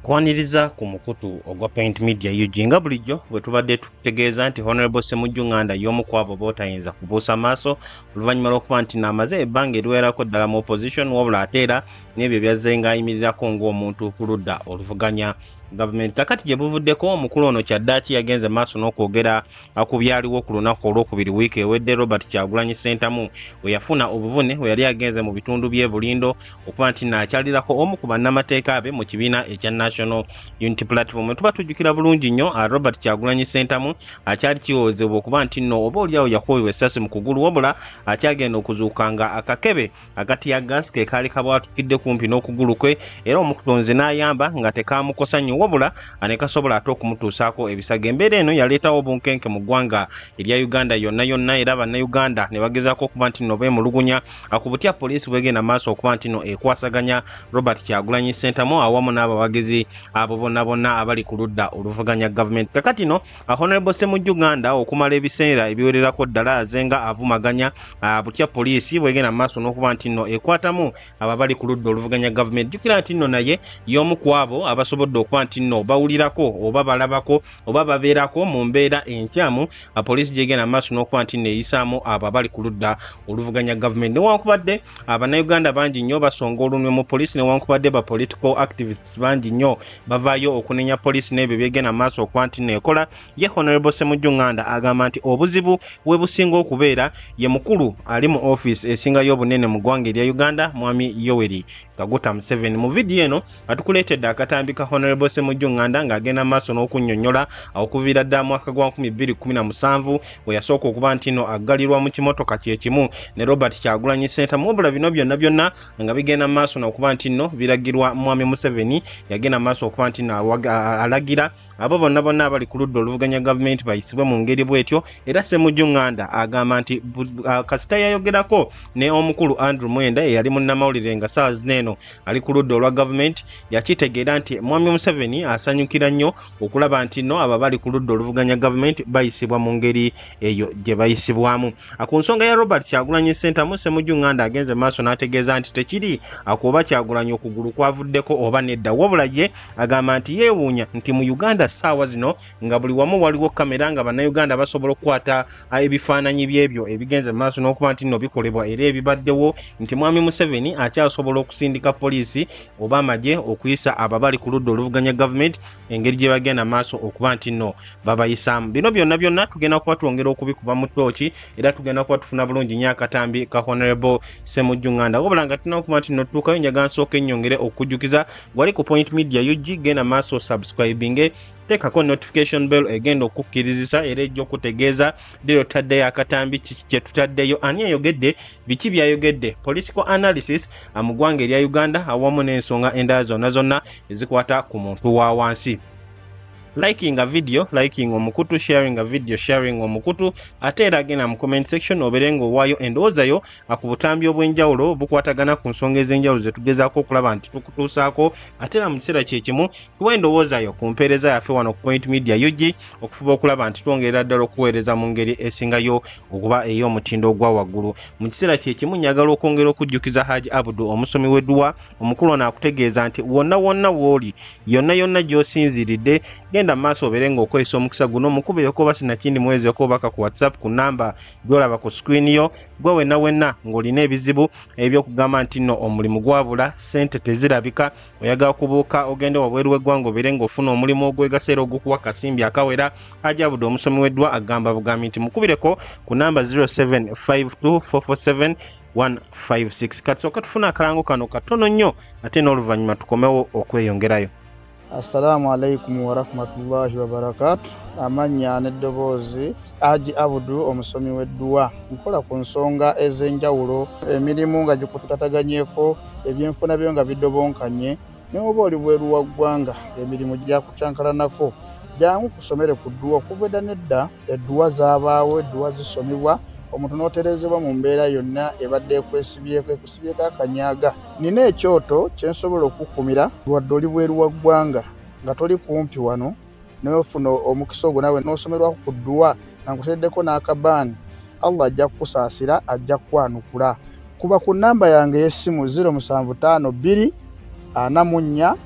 Kwaniriza ku mukutu ogwa Point Media yujinga bulijjo bwe tubadde tutegeeza nti Honorable Ssemujju Nganda y'omu ku abo bootayinza kubuusa maaso oluvannyuma lw'okuba nti n'amaze ebbanga eriwerako ddala mu opposition wabula ate era n'ebyo byazze ng'ayimirirako ng'omuntu ku ludda oluvuganya gavumenti. Kakati gye buvuddeko omukulu ono Kyaddaaki yagenze maaso n'okwogera ku byaliwo ku lunaku olwokubiri wiiki ewedde. Robert Kyagulanyi Ssentamu we yafuna obuvune we yali agenze mu bitundu by'e Bulindo okuba nti n'akyalirako omu ku bannamateeka be mu kibiina ekya National Unity Platform. Tuba tujjukira bulungi nnyo Robert Kyagulanyi Ssentamu akyali kiwoozebwa okuba nti nno oba oliawo yakuubibwa essasi mu kugulu wabula akyagenda okuzuukanga akakebe akati ya gas ke kaali kabwatukidde kumpi n'okugulu kwe, era omukutonzi n'ayamba nga tekaamukosa nnyo wabula anekasobola ate okumutuusaako ebisago. Embeera eno yaleetawo obunkenke mu ggwanga erya Uganda yonna yonna, era bannayuganda ne bagezaako okuba nti nno beemulugunya ku butya poliisi bwegenda maaso okuba nti nno ekwasaganya Robert Kyagulanyi Ssentamu awamu n'abawagizi abo bonna bonna abali ku ludda oluvuganya gavumenti. Kakati no Honorable Ssemujju Nganda okumala ebiseera ebiwererako ddala azenga avumaganya butya poliisi bwegenda maaso n'okuba nti nno ekwatamu ababali ku ludda oluvuganya gavumenti. Jjukira nti nno naye y'omu ku abo abasobodde okuba nti nno bawulirako oba balabako oba babeerako mu mbeera enkyamu poliisi gyegenda maaso n'okuba nti nno eyisaamu abo abali ku ludda oluvuganya gavumenti. Newankubadde Bannayuganda bangi nnyo basonga olunwe mu poliisi, newankubadde ba political activists bangi nnyo bavaayo okunenya poliisi n'ebyo byegenda maaso okuba nti nno ekola, ye Honorable Ssemujju Nganda agamba nti obuzibu we businga okubeera ye mukulu ali mu office esingayo obunene mu ggwanga erya Uganda, Mwami Yoweri Kaguta Museveni. Mu vidiyo eno atukuleetedde akatambi ka Honorable Ssemujju Nganda ng'agenda maaso n'okunnyonnyola okuviira ddala mwaka gwa 2017 we yasooka okuba nti nno aggalirwa mu kimotoka kye kimu ne Robert Kyagulanyi Ssentamu. Wabula bino byonna byonna nga bigenda maaso n'okuba nti nno biragirwa Mwami Museveni yagenda maaso okuba nti nno alagira abo bonna bonna abali ku ludda oluvuganya gavumenti bayisibwe mu ngeri bw'etyo. Era Ssemujju Nganda agamba nti kasita yayogerako ne omukulu Andrew Mwenda eyali munnamawulire nga ssaawa zino eno ali ku ludda olwa gavumenti, yakitegeera nti Mwami Museveni asanyukira nnyo okulaba nti nno abo abali ku ludda oluvuganya gavumenti bayisibwa mu ngeri eyo gye bayisibwamu. Ku nsonga ya Robert Kyagulanyi Ssentamu, Ssemujju Nganda agenze maaso n'ategeeza nti tekiri akuba Kyagulanyi okugulu kwavuddeko oba nedda, wabula ye agamba nti yeewuunya nti mu Uganda ssaawa zino nga buli wamu waliwo kamera nga bannayuganda basobola okukwata ebifaananyi by'ebyo ebigenze maaso n'okuba nti nno bikolebwa era ebibaddewo, nti Mwami Museveni akyasobola okusindika poliisi oba amagye okuyisa abo abali ku ludda oluvuganya gavumenti engeri gye bagenda maaso okuba nti nno babayisaamu. Bino byonna byonna tugenda kuba twongera okubikuba mu ttooki era tugenda kuba tufuna bulungi nnyo akatambi ka Honorable Ssemujju Nganda. Wabula nga tulina okuba nti nno tutuukayo njagala nsooka ennyongere okujjukiza wali ku Point Media UG, genda maaso subscribing, teekako notification bell egenda okukkirizisa era ejja okutegeeza diro taddeyo akatambi kye tutaddeyo, ani ayogedde, biki byayogedde, political analysis mu ggwanga erya Uganda awamu n'ensonga endala zonna zonna ezikwata ku muntu wa wansi. Liking a video, liking omukutu, sharing a video, sharing omukutu, ate era agenda mu comment section obeere ng'owaayo endowooza yo ku butambi obw'enjawulo bukwatagana ku nsonga ez'enjawulo ze tugezaako okulaba nti tukutuusaako, ate era mu kiseera kye kimu tuwa endowooza yo ku mpeereza yaffe wano ku Point Media UG okufuba okulaba nti twongerera ddala okuweereza mu ngeri esingayo okuba ey'omutindo ogwa waggulu. Mu kiseera kye kimu njagala okwongera okujjukiza Haji Abdul omusomi w'edduwa, omukulu ono akutegeeza nti wonna wonna w'oli yonna yonna gy'osinziridde genda maaso obeere ng'okozesa omukisa guno, mukubireko oba sinakindi muweerezeko obaka ku WhatsApp ku namba gy'olaba ku screen yo. Gwe wenna wenna ng'olina ebizibu eby'okugamba nti nno omulimu gwabula, ssente tezirabika, oyagala kubuuka ogende wabweru w'eggwanga obeere ng'ofuna omulimu ogwegaseera ogukuwa kasimbi akawera, Haji Abdul omusomi w'edduwa agamba bugambi nti mukubireko ku namba 0752447156. Katusooka tufuna akalango kano katono nnyo ate n'oluvannyuma tukomewo okweyongerayo. Assalamu alaikum wa rahmatullahi wa barakatuh. Amanya n'eddoboozi Haji Abdul omusomi w'edduwa. Nkola ku nsonga ez'enjawulo, emirimu nga gikutataganyeko, ebyenfuna byo nga bidobonkanye, ne oba oli bweru wa ggwanga emirimu gyakucankalanako, jangu kusomere ku dduwa. Okuva edda nedda edduwa zaabaawo, edduwa zisomibwa, omuntu n'otereezebwa mu mbeera yonna ebadde ekwesibyeko akanyaaga. Nina ekyoto kye nsobola okukumira wadde oli bweru wa ggwanga nga toli kumpi wano n'ofuna omukisa ogwo nawe n'osomerwako ku dduwa nga nkuteeddeko n'akabaani, Allah ajja kukusaasira, ajja kukwanukula. Kuba ku nnamba yange y'essimu 0752 44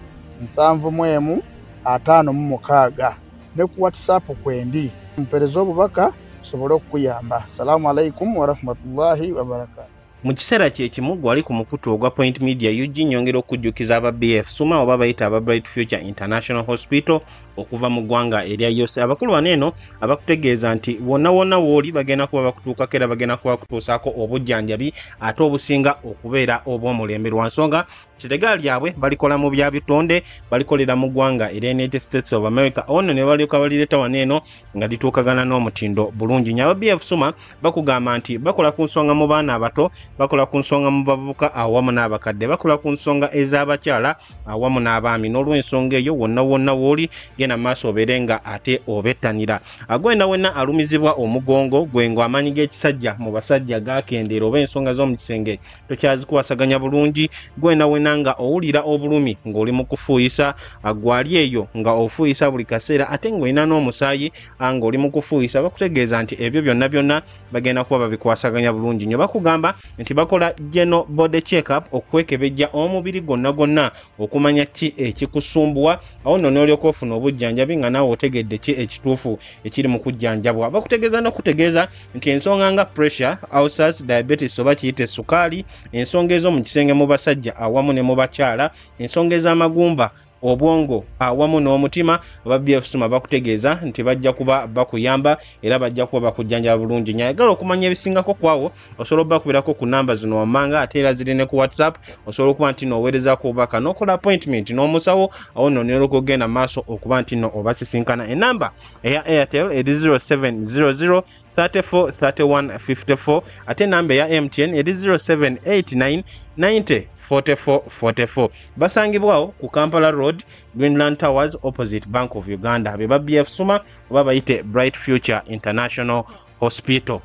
71556 ne ku WhatsApp kwendi mpereza obubaka sobole okuyamba. Assalamu alaikum wa rahmatullahi wa barakatuh. Mu kiseera kyekimu gwali ku mukutu ogwa Point Media UG nyongera okujjukiza aba BF Suma oba bayita aba Bright Future International Hospital okuva mu ggwanga erya yose. Abakulu baneeno abakutegeeza nti wonna wooli bagenda kuba bakutuukako era bagenda kuba bakutuusaako obujjanjabi ate obusinga okubeera obw'omulembe lwa nsonga kitega lyabwe balikola mu bya bitonde balikolera mu ggwanga erya United States of America. Ono ne balyoka balireeta waneeno nga lituukagana n'omutindo bulungi. Aba BF Suma bakugamba nti bakola ku nsonga mu baana abato, bakola ku nsonga mu bavubuka awamu n'abakadde, bakola ku nsonga ez'abakyala awamu n'abaami. N'olw'ensonga eyo wonna wooli genda maaso obeerenga ate obettanira. Agwenda wenna alumizibwa omugongo gwengo amaanyi g'ekisajja mu basajja gakendeera oba ensonga z'omu kisenge tokyazikuwasaganya bulungi. Gwenda wenna nga owulira obulumi ng'oli mu kufuuyisa gwali eyo nga ofuuyisa buli kaseera ate ng'olina n'omusaayi ng'oli mu kufuuyisa bakutegeeza nti ebyo byonna bagenda kuba babikwasaganya bulungi nnyo. Bakugamba nti bakola general body check up okwekebejja omubiri gwonna okumanya ki ekikusumbuwa awo nno n'olyoka ofuna obujjanjabi nga naawe otegedde ki ekituufu ekiri mu kujjanjabwa. Bakutegeeza n'okutegeeza nti ensonga nga pressure, ulcers, diabetes oba kiyite sukaali, ensonga ez'omu kisenge mu basajja awamu ne mu bakyala, ensonga ez'amagumba, obwongo awamu n'omutima, aba BF Suma bakutegeeza nti bajja kuba bakuyamba era bajja kuba bakujjanjaba bulungi. Nyayagala okumanya ebisingako kwawo osobola bakubirako ku namba zino wammanga ate era ziri ne ku WhatsApp. Osobola okuba nti n'oweerezaako obubaka n'okola appointment n'omusawo awo nno n'olyoka ogenda maaso okuba nti nno obasisinkana. Enamba eya Airtel eri 0700 34 31 54 ate namba eya MTN eri 0789 90 4444. Basangibwawo ku Kampala Road, Greenland Towers opposite Bank of Uganda. Be ba BF Suma oba bayite Bright Future International Hospital.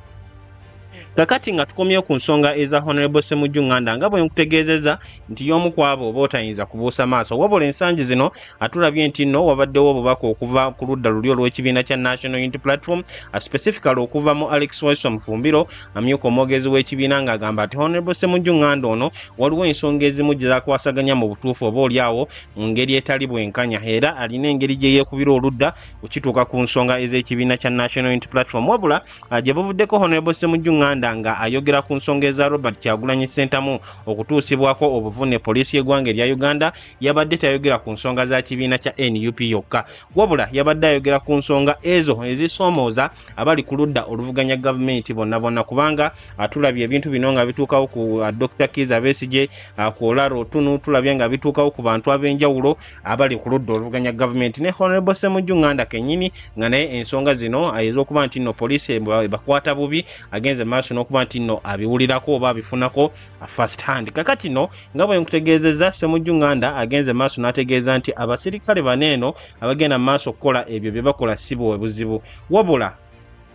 Kakati nga tukomyewo ku nsonga eza Honorable Ssemujju Nganda nga bwe nkutegeezezza nti y'omu ku abo b'otayinza kubuusa maaso. Wabula ensangi zino atulabye nti nno wabaddewo obubaka okuva ku ludda luli olw'ekibiina kya National Unity Platform, specifically okuva mu Alex Waiso Mufumbiro, amyuka omwogezi w'ekibiina ng'agamba nti Honorable Ssemujju Nganda ono waliwo ensonga ezimu gye zakwasaganya mu butuufu oba oliawo mu ngeri etali bwenkanya era alina engeri gye yeekubira oludda okituuka ku nsonga ez'ekibiina kya National Unity Platform. Wabula gye buvuddeko Honorable Ssemujju Nganda nga ayogera ku nsonga eza Robert Kyagulanyi Ssentamu okutuusibwako obuvune poliisi y'eggwanga erya Uganda, yabadde tayogera ku nsonga za kibiina kya NUP yokka, wabula yabadde ayogera ku nsonga ezo ezisoomooza abali ku ludda oluvuganya gavumenti bonna kubanga tulabye ebintu bino nga bituukawo ku Dr. Kizza Besigye, ku Olaro Otunu, tulabye nga bituukawo ku bantu ab'enjawulo abali ku ludda oluvuganya gavumenti ne Honorable Ssemujju Nganda kennyini nga naye ensonga zino ez'okuba nti nno poliisi bakwata bubi agenze maaso n'okuba nti nno abiwulirako oba abifunako first hand. Kakati nno nga bwe nkutegeezezza Ssemujju Nganda agenze maaso n'ategeeza nti abasirikale baneeno abagenda maaso okukola ebyo bye bakola si bwe buzibu, wabula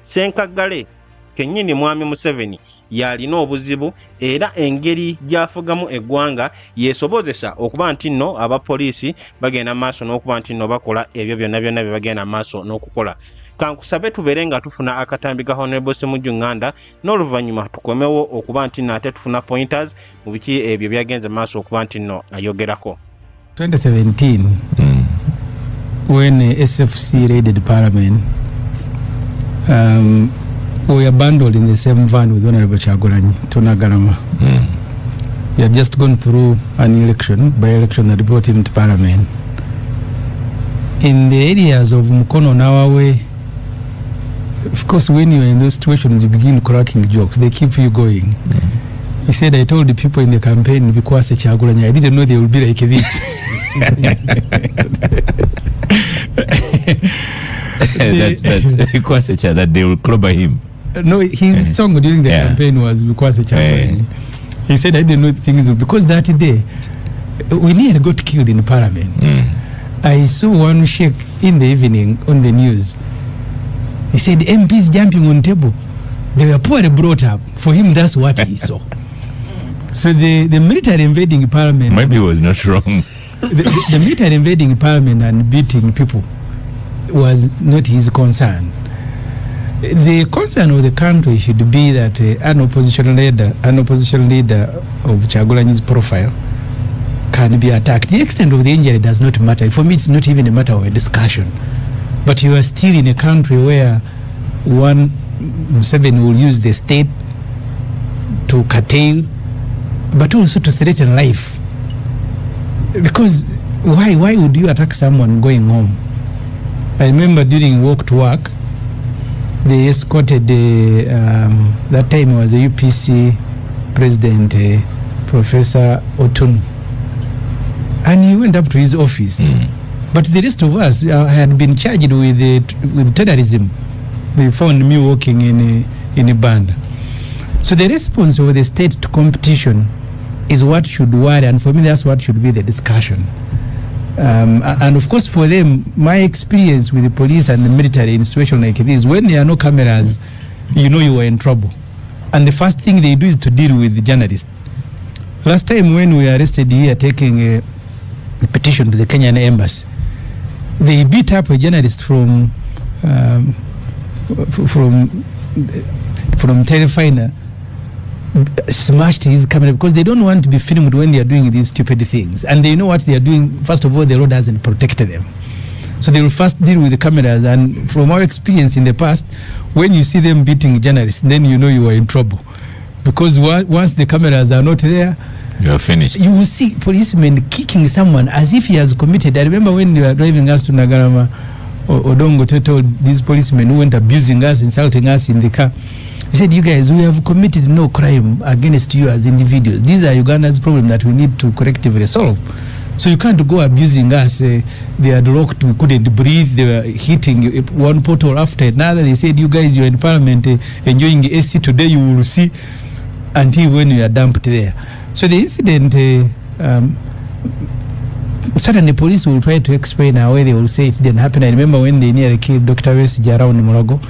Ssenkaggale kennyini Mwami Museveni yalina obuzibu era engeri gy'afugamu eggwanga yeesobozesa okuba nti nno abapoliisi bagenda maaso n'okuba nti nno bakola ebyo byonna bye bagenda maaso n'okukola. Kankusabe tubeere nga tufuna akatambi ka Honorable Ssemujju Nganda n'oluvannyuma tukomewo okuba nti nno ate tufuna pointers mu biki ebyo byagenze maaso okuba nti nno ayogerako. 2017 when SFC raided Parliament, we were bundled in the same van with Honorable Kyagulanyi Tonagalama. We had just gone through an election, by-election that brought him to Parliament. In the areas of Mukono, Nawawe, of course, when you're in those situations, you begin cracking jokes. They keep you going. He said, I told the people in the campaign, because Kyagulanyi, I didn't know they would be like this. that they will clobber him. No, his song during the campaign was because Kyagulanyi. He said, I didn't know things would, because that day, we nearly got killed in Parliament. I saw one sheikh in the evening on the news. He said, MPs jumping on table. They were poorly brought up. For him, that's what he saw. So the military invading Parliament... Maybe he was not wrong. The military invading Parliament and beating people was not his concern. The concern of the country should be that an opposition leader of Kyagulanyi's profile can be attacked. The extent of the injury does not matter. For me, it's not even a matter of a discussion. But you are still in a country where Museveni will use the state to curtail, but also to threaten life. Because why would you attack someone going home? I remember during walk to work, they escorted that time was a UPC president, Professor Otun, and he went up to his office. But the rest of us had been charged with terrorism. They found me walking in a band. So the response of the state to competition is what should worry, and for me that's what should be the discussion. And of course for them, my experience with the police and the military in situations like this, when there are no cameras, you know you are in trouble. And the first thing they do is to deal with the journalists. Last time when we were arrested here taking a petition to the Kenyan embassy, they beat up a journalist from Terefina, smashed his camera because they don't want to be filmed when they are doing these stupid things, and they know what they are doing. First of all, the law doesn't protect them, so they will first deal with the cameras. And from our experience in the past, when you see them beating journalists, then you know you are in trouble, because once the cameras are not there, you are finished. You will see policemen kicking someone as if he has committed. I remember when they were driving us to Nagarama, Odongo told these policemen who went abusing us, insulting us in the car, he said, "You guys, we have committed no crime against you as individuals. These are Uganda's problem that we need to collectively solve. So you can't go abusing us. They had locked, we couldn't breathe, they were hitting one portal after another. They said, you guys, you're in parliament enjoying AC today, you will see until when you are dumped there." So the incident, certainly police will try to explain why they will say it didn't happen. I remember when they nearly killed Dr. Wesigye around Mulago,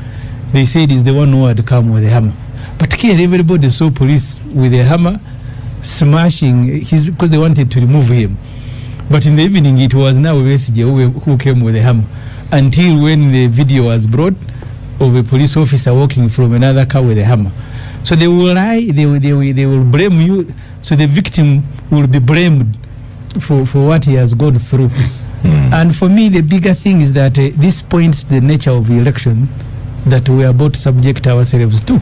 they said he's the one who had come with a hammer. But here everybody saw police with a hammer smashing his, because they wanted to remove him. But in the evening it was now Wesigye who came with a hammer, until when the video was brought of a police officer walking from another car with a hammer. So they will lie, they will blame you, so the victim will be blamed for what he has gone through. And for me, the bigger thing is that this points to the nature of the election that we are about to subject ourselves to.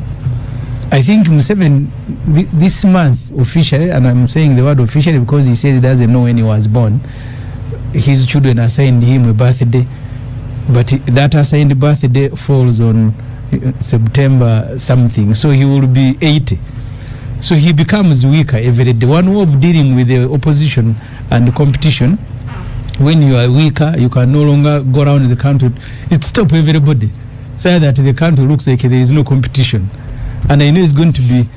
I think Museveni, this month officially, and I'm saying the word officially because he says he doesn't know when he was born, his children assigned him a birthday, but that assigned birthday falls on September something, so he will be 80. So he becomes weaker every day. One way of dealing with the opposition and the competition, when you are weaker, you can no longer go around the country. It stops everybody, so that the country looks like there is no competition. And I know it's going to be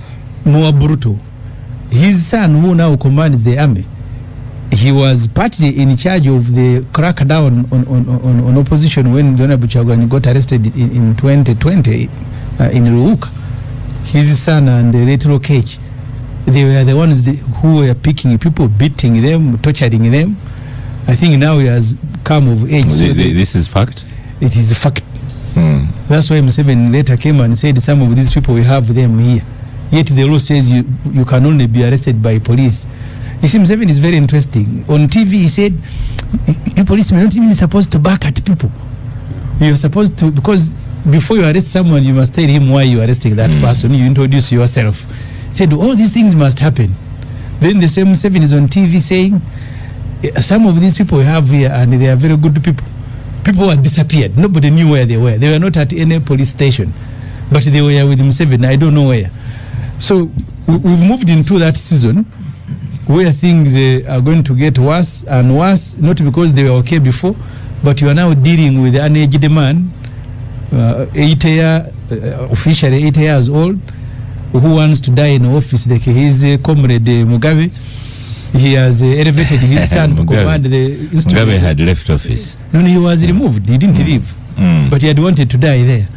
more brutal. His son, who now commands the army, he was partly in charge of the crackdown on opposition when Dona Buchagwani got arrested in 2020 in Ruuka. His son and Retro Cage, they were the ones who were picking people, beating them, torturing them. I think now he has come of age. So this is fact? It is a fact. That's why Museveni later came and said some of these people, we have them here. Yet the law says you can only be arrested by police. You see, Museveni is very interesting. On TV he said, you policemen are not even supposed to back at people. You're supposed to, because before you arrest someone, you must tell him why you are arresting that person. You introduce yourself. He said, all these things must happen. Then the same Museveni is on TV saying, some of these people we have here, and they are very good people. People had disappeared. Nobody knew where they were. They were not at any police station, but they were with Museveni. I don't know where. So we've moved into that season where things are going to get worse and worse, not because they were okay before, but you are now dealing with an aged man, officially 8 years old, who wants to die in office like his comrade Mugabe. He has elevated his son to command the institute. Mugabe had left office. No, he was removed. He didn't leave. But he had wanted to die there.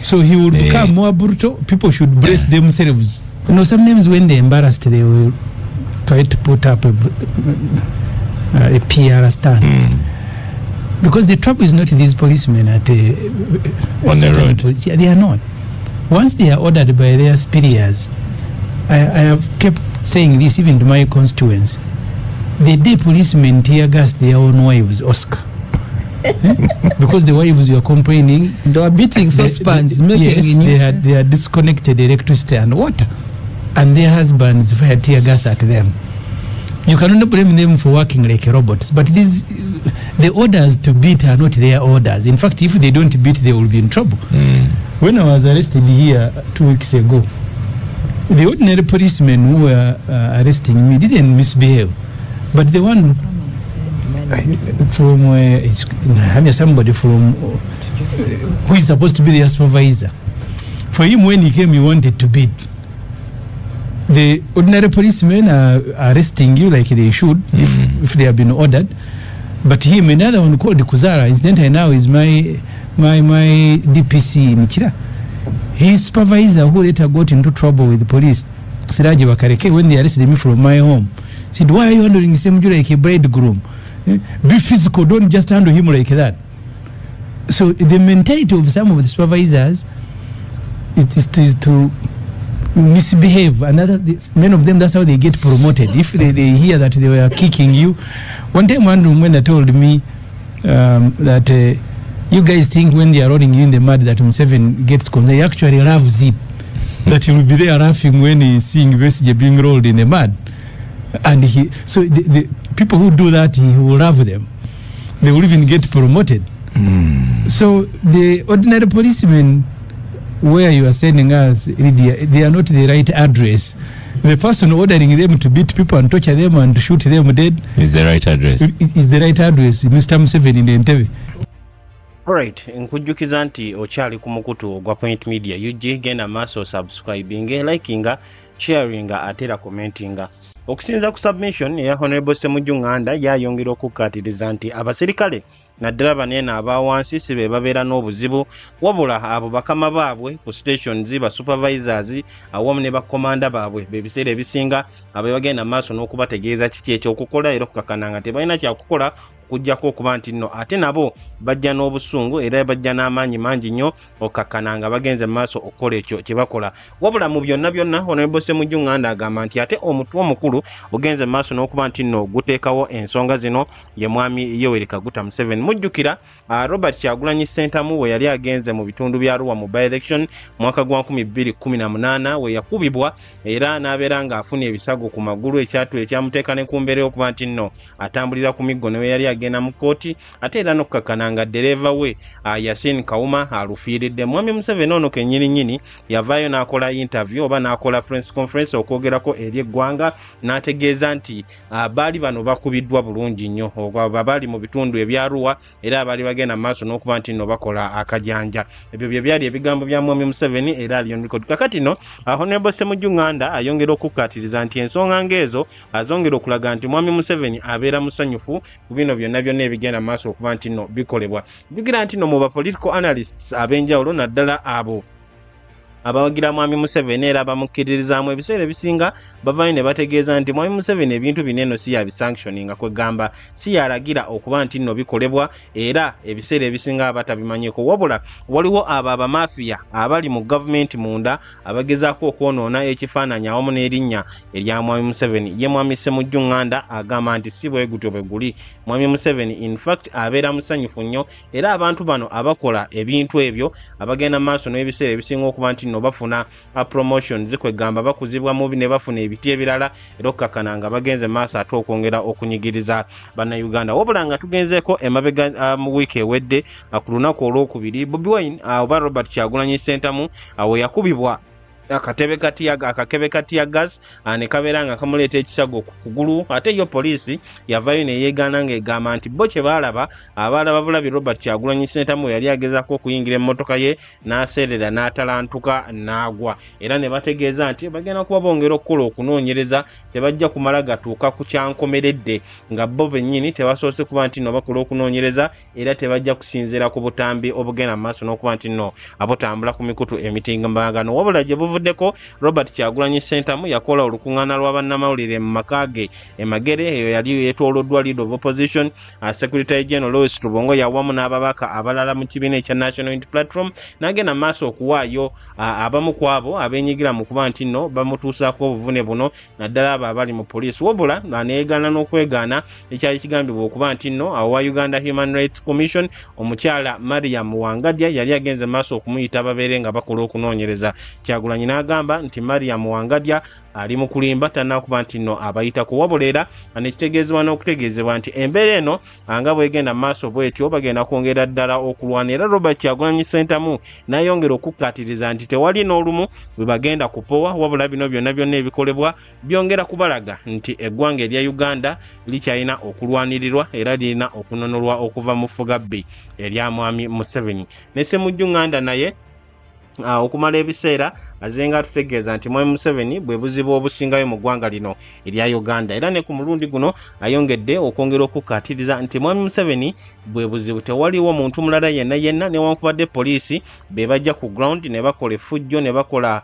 So he would become more brutal. People should brace themselves. You know, sometimes when they're embarrassed, they will try to put up a PR stand. Because the trouble is not these policemen at on the road. Police. Yeah, they are not. Once they are ordered by their superiors, I have kept saying this even to my constituents. the day policemen tear gas their own wives, Oscar. Because the wives were complaining. They were beating saucepans, making they had disconnected electricity and water, and their husbands fired tear gas at them. You cannot blame them for working like robots, but the orders to beat are not their orders. In fact, if they don't beat, they will be in trouble. When I was arrested here 2 weeks ago, the ordinary policemen who were arresting me didn't misbehave, but the one from somebody from who is supposed to be their supervisor, for him, when he came, he wanted to beat. The ordinary policemen are arresting you like they should if they have been ordered, but him, another one called Kuzara, incidentally now is my DPC in Chira. His supervisor, who later got into trouble with the police, Siraji Wakareke, when they arrested me from my home, said, "Why are you handling him like a bridegroom? Be physical, don't just handle him like that." So the mentality of some of the supervisors is to misbehave. Many of them, that's how they get promoted. If they hear that they were kicking you. One time one woman told me that you guys think when they are rolling you in the mud that Museveni gets concerned. He actually loves it. That he will be there laughing when he's seeing Besigye being rolled in the mud. And so the people who do that, he will love them. They will even get promoted. So the ordinary policemen where you are sending us, they are not the right address. The person ordering them to beat people and torture them and shoot them dead is the right address. Is the right address, Mr. Museveni in the Entebbe. Alright, nkujjukiza nti okyali ku mukutu ogwa Point Media UG, genda maaso subscribing, likinga, sharinga, atera commentinga. Okusinza ku submission ya Honorable Ssemujju Nganda yayongera okukkaatiriza nti abaserikale naddala banene abawansi si be babeera n'obuzibu, wabula abo bakama baabwe ku stations ba supervisors awamu ne bakomanda baabwe bebiseera ebisinga abagenda maaso n'okubategeeza kiki ekyokukola era okukakananga tebalina kyakukola kujjako okuba nti nno ate nabo bajja n'obusungu era bajja n'amaanyi mangi nnyo okakkananga bagenze maaso okukola ekyo kye bakola. Wabula mu byonna byonna Honorable Ssemujju Nganda agamba nti ate omutwe omukulu ogenze maaso n'okuba nti nno guteekawo ensonga zino ye mwami Yoweri Kaguta Museveni. Mujjukira Robert Kyagulanyi Ssentamu we yali agenze mu bitundu bya Arua mu by-election mwaka gwa 2018 we yakubibwa era n'abeera ng'afuna ebisago ku magulu ekyatu ekyamuteeka ne ku mbeera okuba nti nno atambulira ku miggo ne we yali agenda mu kooti ate era n'okukakkananga dereva we Yasin Kauma alufiiridde. Mwami Museveni ono kennyini yavaayo n'akola interview oba n'akola press conference okwogerako eri eggwanga n'ategeeza nti baali bano bakubiddwa bulungi nnyo baali mu bitundu ebya Arua era baali bagenda maaso n'okuba nti nno bakola akajanja. Ebyo bye byali ebigambo bya Mwami Museveni era ali on record. Kakati no Honorable Ssemujju Nganda ayongera okukkaatiriza nti ensonga ng'ezo azongera okulaga nti Mwami Museveni abeera musanyufu ku bino byonna ebigenda maaso okuba nti nno bikolebwa. Bigira nti nno mu ba political analysts ab'enjawulo naddala abo abawagira Mwami Museveni era bamukkiririzaamu ebiseera ebisinga bavaayo ne bategeeza nti Mwami Museveni ebintu bineno si yabisanctioninga kwegamba si yalagira okuba nti nno bikolebwa era ebiseera ebisinga abatabimanyiko, wabula waliwo abo abamafiya abali mu gavumenti munda abagezaako okwonoona ekifaananyi awamu n'erinnya erya Mwami Museveni. Ye Mwami Ssemujju Nganda agamba nti si bwe gutyo bwe guli. Mwami Museveni in fact abeera musanyufu nnyo era abantu bano abakola ebintu ebyo abagenda maaso n'ebiseera ebisinga okuba nti nno bafuna promotions kwegamba bakuzibwa mubi ne bafuna ebiti ebirala era okukakkananga bagenze maaso ate okwongera okunyigiriza bannayuganda. Wabula nga tugenzeeko emabega mu wiiki ewedde ku lunaku olwokubiri Bobi Wine oba Robert Kyagulanyi Ssentamu we yakubibwa akakebe kati ya gas ne kabeera nga kamuleeta ekisago ku kugulu ate yo poliisi yavaayo ne yeegaana ng'egamba nti bo kye baalaba abaalaba bulabi Robert Kyagulanyi Ssentamu yali agezaako okuyingira emmotoka ye n'aseerera n'atalantuka n'agwa era ne bategeeza nti bagenda kuba bongera okukola okunoonyereza tebajja kumala gatuuka ku kyankomeredde nga bo bennyini tebasoose kuba nti nno bakola okunoonyereza era tebajja kusinziira ku butambi obugenda mu maaso n'okuba nti nno abotambula ku mikutu emitimbagano, wabula gye buva kivuddeko Robert Kyagulanyi Ssentamu yakola olukuŋŋaana lw'abannamawulire mu makaage emagere eyo yali yeetooloddwa leader of opposition Secretary General Lois Lubongo yawamu n'ababaka abalala mu kibiina ekya National Unity Platform n'agenda mu maaso okuwaayo abamu ku abo abeenyigira mu kuba nti nno bamutuusaako obuvune buno naddala abo abali mu poliisi wabula neegaana n'okwegaana ekyali kigambibwa okuba nti nno awa Uganda Human Rights Commission omukyala Mariam Wangadya yali agenze mu maaso okumuyita babeere nga bakola okunoonyereza. Kyagulanyi n'agamba nti Mariam Wangadya ali mu kulimba tannakuba nti nno abayitako wabula era nekitegeezebwa n'okutegeezebwa nti embeera eno nga bwegenda mu maaso bwetyo bagenda kwongera ddala okulwana era Robert Kyagulanyi Ssentamu n'ayongera okukkaatiriza nti tewali n'olumu bwe bagenda kupowa wabula bino byonna ebikolebwa byongera kubalaga nti eggwanga erya Uganda likyalina okulwanirirwa era lirina okunonolwa okuva mu ffugabbi erya Mwami Museveni. Ne Ssemujjunganda naye okumala ebiseera azenga tutegeeza nti Mwami Museveni bwe buzibu obusingayo mu ggwanga lino erya Uganda era ne ku mulundi guno ayongedde okwongera okukkaatiriza nti Mwami Museveni bwe buzibu tewaliwo muntu mulala yenna newankubadde poliisi be bajja ku ground ne bakola effujjo ne bakola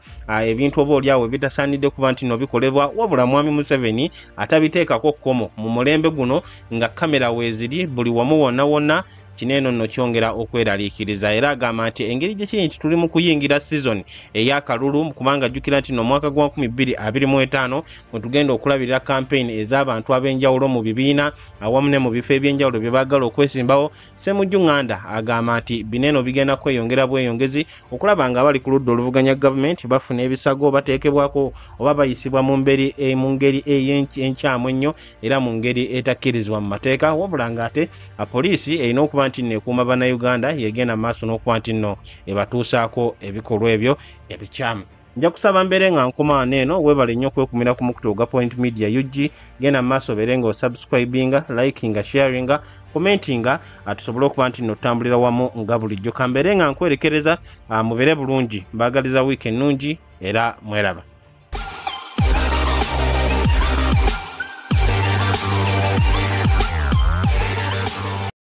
ebintu obaolyawo ebitasaanidde kuba nti no bikolebwa wabula Mwami Museveni atabiteekako kkomo mu mulembe guno nga kamera weeziri buli wamu wonna kineno nno kyongera okweraliikiriza era agamba nti engeri gye kiri nti tuli mu kuyingira season ey'akalulu kubanga jjukira nti no mwaka gwa 2025 mwe tugenda okulabirira campaign ez'abantu ab'enjawulo mu bibiina awamu ne mu bifo eby'enjawulo bye baagala okwesimbawo. Ssemujjunganda agamba nti bineno bigenda kweyongera bweyongezi okulaba nga abali ku ludda oluvuganya gavumenti bafuna ebisago bateekebwako oba bayisibwa mu ngeri enkyamu ennyo era mu ngeri etakkirizibwa mu mateeka wabula ng'ate poliisi erina okuba nti nno ekuuma bannayuganda yegenda maaso n'okuba nti nno ebatuusaako ebikolwa ebyo ebikyamu. Nja kusaba mbeere nga nkoma wano eno weebale nnyo okwekumira ku mukutu ogwa Point Media UG genda mu maaso obeere nga osubscribinga likinga sharinga commentinga tusobole okuba nti nno tutambulira wamu nga bulijjo kambeere nga nkwerekereza mubeere bulungi mbaagaliza wiiki ennungi era mweraba.